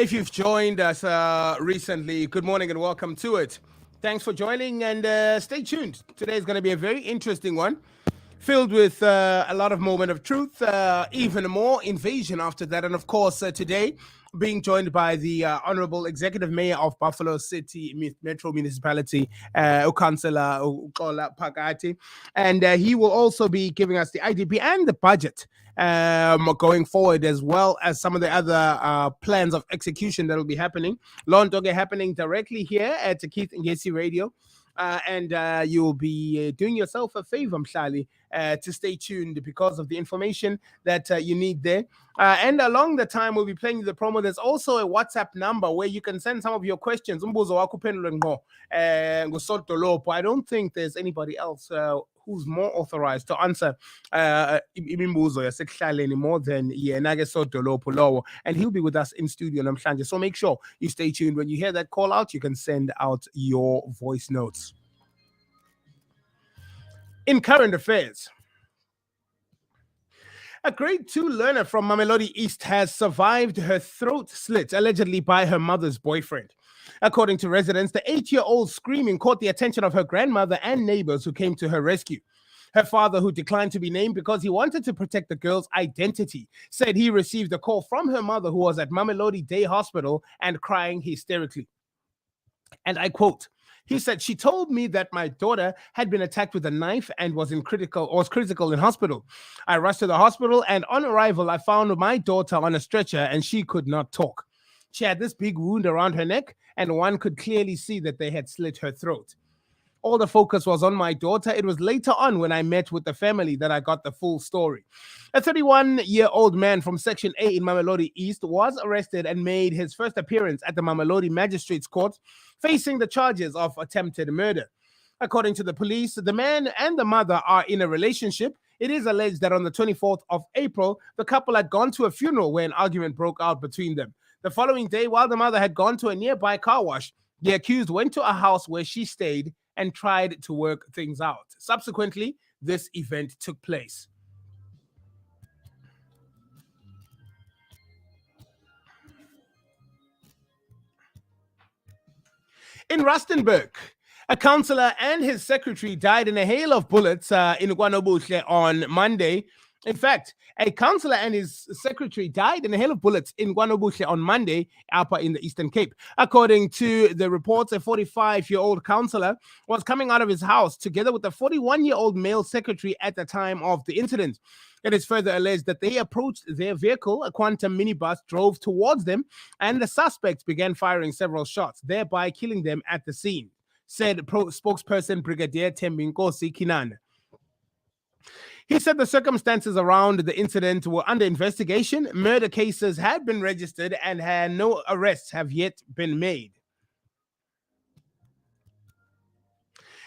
If you've joined us recently, good morning and welcome to it. Thanks for joining and stay tuned. Today is going to be a very interesting one, filled with a lot of moment of truth, even more invasion after that. And of course, today, being joined by the Honorable Executive Mayor of Buffalo City Metro Municipality, Councillor Uxola Phakathi. And he will also be giving us the IDP and the budget going forward, as well as some of the other plans of execution that will be happening. Lontoge happening directly here at Keith Ngesi Radio. And you'll be doing yourself a favor, Mhlali, to stay tuned because of the information that you need there. And along the time, we'll be playing you the promo. There's also a WhatsApp number where you can send some of your questions. I don't think there's anybody else who's more authorized to answer imibuzo yasekuhlaleni more than yena-ke Sodolopho lowo, and he'll be with us in studio namhlanje. So make sure you stay tuned. When you hear that call out, you can send out your voice notes. In current affairs, a grade 2 learner from Mamelodi East has survived her throat slit, allegedly by her mother's boyfriend. According to residents, the 8-year-old screaming caught the attention of her grandmother and neighbors who came to her rescue. Her father, who declined to be named because he wanted to protect the girl's identity, said he received a call from her mother, who was at Mamelodi Day Hospital and crying hysterically. And I quote, he said, "She told me that my daughter had been attacked with a knife and was critical in hospital. I rushed to the hospital, and on arrival, I found my daughter on a stretcher and she could not talk. She had this big wound around her neck, and one could clearly see that they had slit her throat. All the focus was on my daughter. It was later on when I met with the family that I got the full story." A 31-year-old man from Section A in Mamelodi East was arrested and made his first appearance at the Mamelodi Magistrates Court, facing the charges of attempted murder. According to the police, the man and the mother are in a relationship. It is alleged that on the 24th of April, the couple had gone to a funeral where an argument broke out between them. The following day, while the mother had gone to a nearby car wash, the accused went to a house where she stayed and tried to work things out. Subsequently, this event took place. In Rustenburg, a councillor and his secretary died in a hail of bullets in KwaNobuhle on Monday. In fact, a councillor and his secretary died in a hail of bullets in KwaNobuhle on Monday, up in the Eastern Cape. According to the reports, a 45-year-old councillor was coming out of his house together with a 41-year-old male secretary at the time of the incident. It is further alleged that they approached their vehicle, a Quantum minibus, drove towards them, and the suspects began firing several shots, thereby killing them at the scene, said spokesperson Brigadier Tembinkosi Kinana. He said the circumstances around the incident were under investigation. Murder cases had been registered and no arrests have yet been made.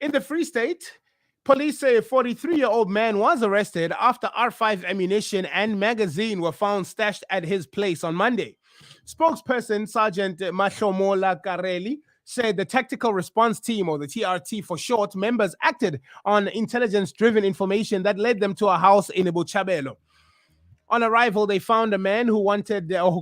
In the Free State, police say a 43-year-old man was arrested after R5 ammunition and magazine were found stashed at his place on Monday. Spokesperson Sergeant Mahlomola Kareli said the Tactical Response Team, or the TRT for short, members acted on intelligence-driven information that led them to a house in Ibuchabelo. On arrival, they found a man who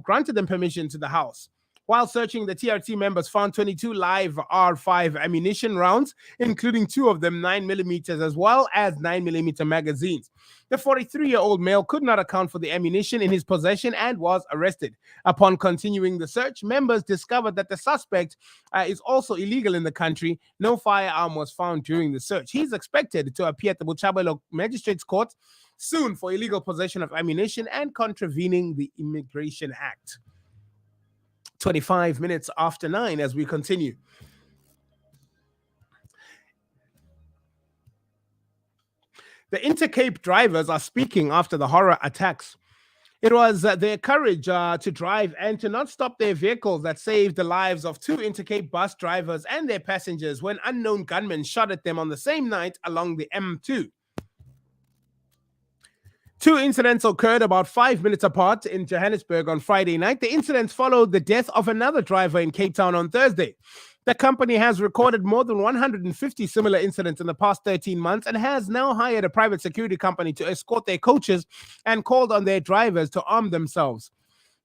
granted them permission to the house. While searching, the TRT members found 22 live R5 ammunition rounds, including 2 of them 9mm, as well as 9mm magazines. The 43-year-old male could not account for the ammunition in his possession and was arrested. Upon continuing the search, members discovered that the suspect is also illegal in the country. No firearm was found during the search. He's expected to appear at the Buchabelo Magistrates Court soon for illegal possession of ammunition and contravening the Immigration Act. 25 minutes after 9 as we continue. The Intercape drivers are speaking after the horror attacks. It was their courage to drive and to not stop their vehicles that saved the lives of 2 Intercape bus drivers and their passengers when unknown gunmen shot at them on the same night along the M2. 2 incidents occurred about 5 minutes apart in Johannesburg on Friday night. The incidents followed the death of another driver in Cape Town on Thursday. The company has recorded more than 150 similar incidents in the past 13 months and has now hired a private security company to escort their coaches and called on their drivers to arm themselves.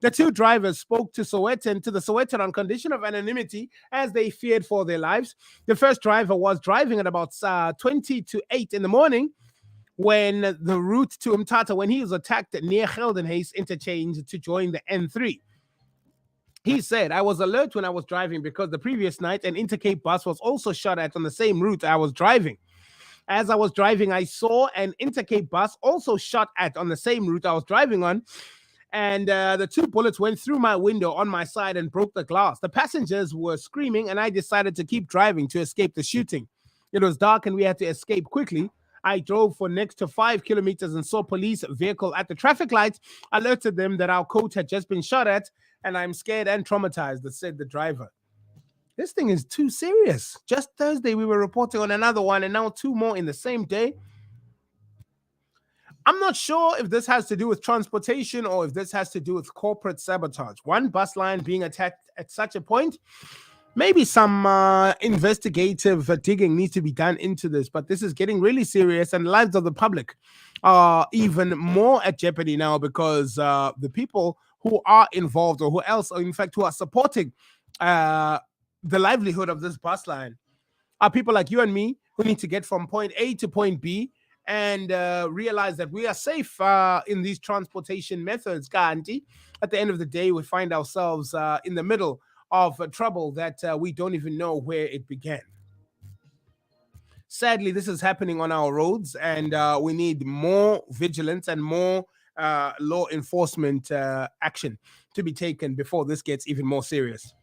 The two drivers spoke to the Sowetan on condition of anonymity as they feared for their lives. The first driver was driving at about 20 to 8 in the morning when the route to Mthatha when he was attacked near Geldenhuys interchange to join the N3. He said, I was alert when I was driving because the previous night an Intercape bus was also shot at on the same route I was driving. As I was driving, I saw an Intercape bus also shot at on the same route I was driving on. And the two bullets went through my window on my side and broke the glass. The passengers were screaming, and I decided to keep driving to escape the shooting. It was dark, and we had to escape quickly. I drove for next to 5 kilometers and saw police vehicle at the traffic lights, alerted them that our coach had just been shot at, and I'm scared and traumatized, said the driver. This thing is too serious. Just Thursday, we were reporting on another one, and now two more in the same day. I'm not sure if this has to do with transportation or if this has to do with corporate sabotage. One bus line being attacked at such a point. Maybe some investigative digging needs to be done into this, but this is getting really serious, and the lives of the public are even more at jeopardy now because the people who are involved or who else, or in fact, who are supporting the livelihood of this bus line are people like you and me who need to get from point A to point B and realize that we are safe in these transportation methods. Kanti, at the end of the day, we find ourselves in the middle of trouble that we don't even know where it began. Sadly, this is happening on our roads, and we need more vigilance and more law enforcement action to be taken before this gets even more serious.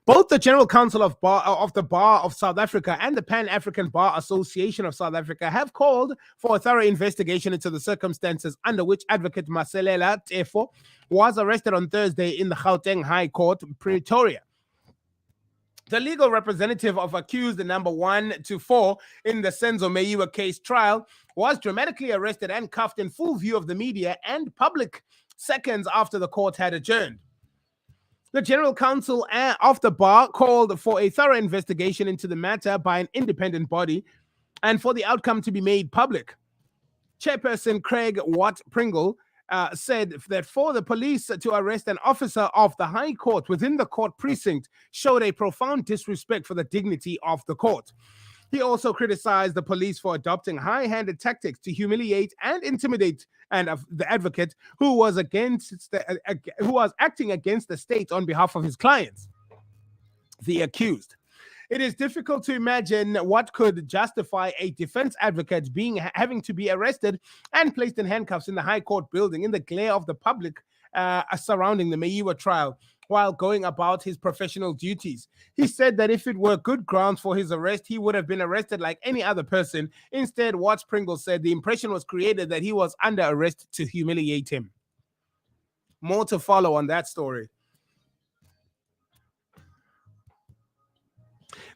Both the General Council of the Bar of South Africa and the Pan-African Bar Association of South Africa have called for a thorough investigation into the circumstances under which Advocate Maselela Tefo was arrested on Thursday in the Gauteng High Court, Pretoria. The legal representative of accused number 1 to 4 in the Senzo Meyiwa case trial was dramatically arrested and cuffed in full view of the media and public seconds after the court had adjourned. The General Counsel of the Bar called for a thorough investigation into the matter by an independent body and for the outcome to be made public. Chairperson Craig Watt Pringle said that for the police to arrest an officer of the High Court within the court precinct showed a profound disrespect for the dignity of the court. He also criticized the police for adopting high-handed tactics to humiliate and intimidate the advocate who was acting against the state on behalf of his clients, the accused. It is difficult to imagine what could justify a defense advocate having to be arrested and placed in handcuffs in the High Court building in the glare of the public surrounding the Meyiwa trial while going about his professional duties. He said that if it were good grounds for his arrest, he would have been arrested like any other person. Instead, Watts Pringle said the impression was created that he was under arrest to humiliate him. More to follow on that story.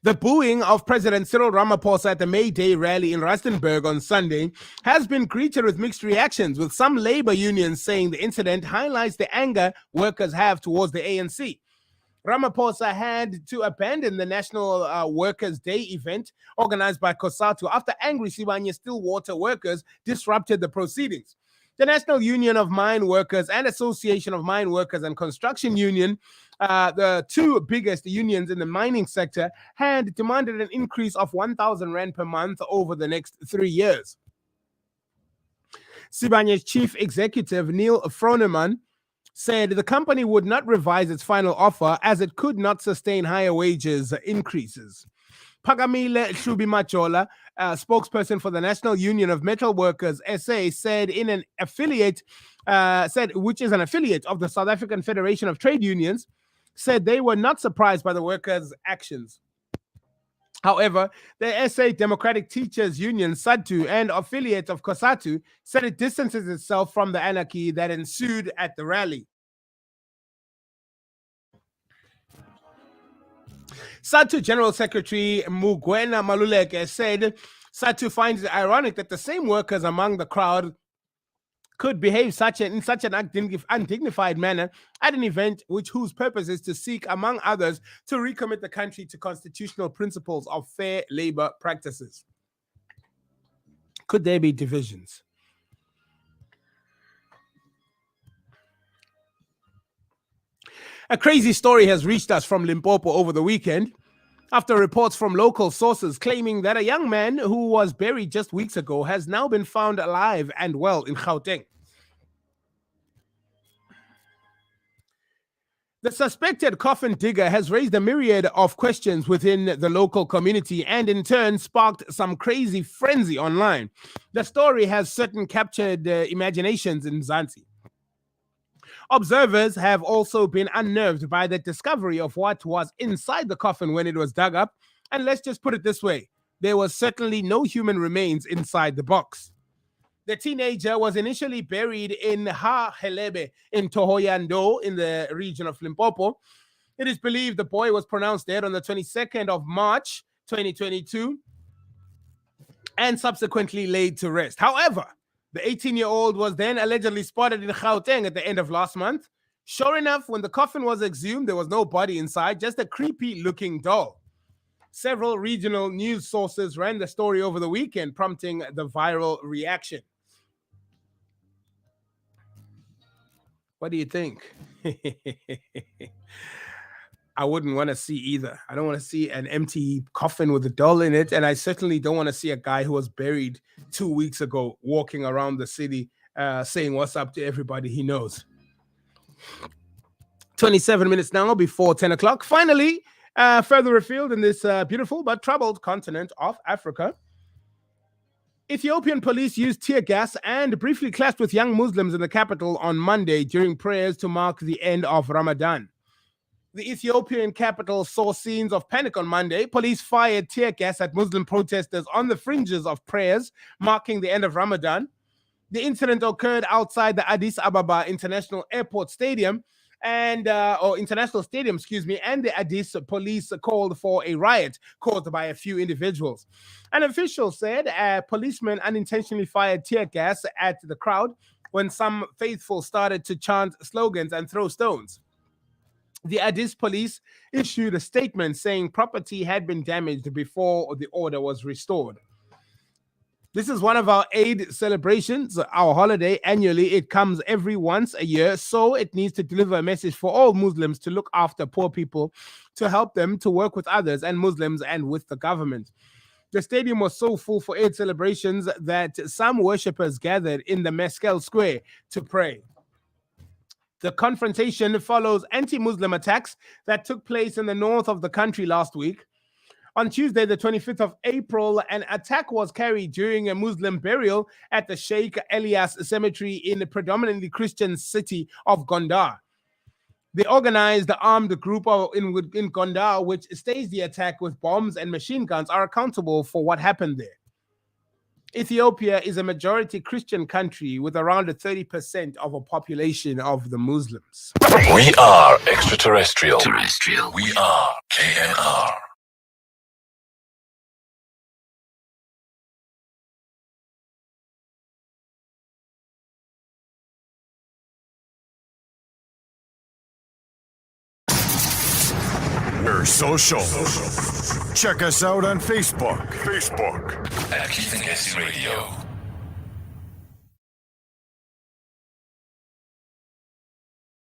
The booing of President Cyril Ramaphosa at the May Day rally in Rustenburg on Sunday has been greeted with mixed reactions, with some labor unions saying the incident highlights the anger workers have towards the ANC. Ramaphosa had to abandon the National Workers' Day event organized by COSATU after angry Sibanye Stillwater workers disrupted the proceedings. The National Union of Mine Workers and Association of Mine Workers and Construction Union, the two biggest unions in the mining sector, had demanded an increase of 1,000 Rand per month over the next 3 years. Sibanye's chief executive, Neil Froneman, said the company would not revise its final offer as it could not sustain higher wages increases. Pagamile Shubimachola, spokesperson for the National Union of Metal Workers SA, said which is an affiliate of the South African Federation of Trade Unions, said they were not surprised by the workers' actions. However, the SA Democratic Teachers Union, SADTU, and affiliate of COSATU, said it distances itself from the anarchy that ensued at the rally. SADTU General Secretary Mugwena Maluleke said SADTU finds it ironic that the same workers among the crowd could behave in such an undignified manner at an event whose purpose is to seek, among others, to recommit the country to constitutional principles of fair labor practices. Could there be divisions? A crazy story has reached us from Limpopo over the weekend after reports from local sources claiming that a young man who was buried just weeks ago has now been found alive and well in Gauteng. The suspected coffin digger has raised a myriad of questions within the local community and in turn sparked some crazy frenzy online. The story has certain captured imaginations in Mzansi. Observers have also been unnerved by the discovery of what was inside the coffin when it was dug up. And let's just put it this way, there was certainly no human remains inside the box. The teenager was initially buried in Ha Helebe in Tohoyando in the region of Limpopo. It is believed the boy was pronounced dead on the 22nd of March, 2022, and subsequently laid to rest. However, the 18-year-old was then allegedly spotted in Gauteng at the end of last month. Sure enough, when the coffin was exhumed, there was no body inside, just a creepy-looking doll. Several regional news sources ran the story over the weekend, prompting the viral reaction. What do you think? I wouldn't want to see either. I don't want to see an empty coffin with a doll in it. And I certainly don't want to see a guy who was buried 2 weeks ago walking around the city saying what's up to everybody he knows. 27 minutes now before 10 o'clock. Finally, further afield in this beautiful but troubled continent of Africa, Ethiopian police used tear gas and briefly clashed with young Muslims in the capital on Monday during prayers to mark the end of Ramadan. The Ethiopian capital saw scenes of panic on Monday. Police fired tear gas at Muslim protesters on the fringes of prayers marking the end of Ramadan. The incident occurred outside the Addis Ababa International Airport Stadium and International Stadium, and the Addis police called for a riot caused by a few individuals. An official said a policeman unintentionally fired tear gas at the crowd when some faithful started to chant slogans and throw stones. The Addis police issued a statement saying property had been damaged before the order was restored. This is one of our Eid celebrations, our holiday annually. It comes every once a year, so it needs to deliver a message for all Muslims to look after poor people, to help them, to work with others and Muslims and with the government. The stadium was so full for Eid celebrations that some worshippers gathered in the Meskel Square to pray. The confrontation follows anti-Muslim attacks that took place in the north of the country last week. On Tuesday, the 25th of April, an attack was carried during a Muslim burial at the Sheikh Elias Cemetery in the predominantly Christian city of Gondar. The organized armed group in Gondar, which staged the attack with bombs and machine guns, are accountable for what happened there. Ethiopia is a majority Christian country with around 30% of a population of the Muslims. We are extraterrestrial. We are KNR. We're social. Check us out on Facebook. At Keith and Casey Radio.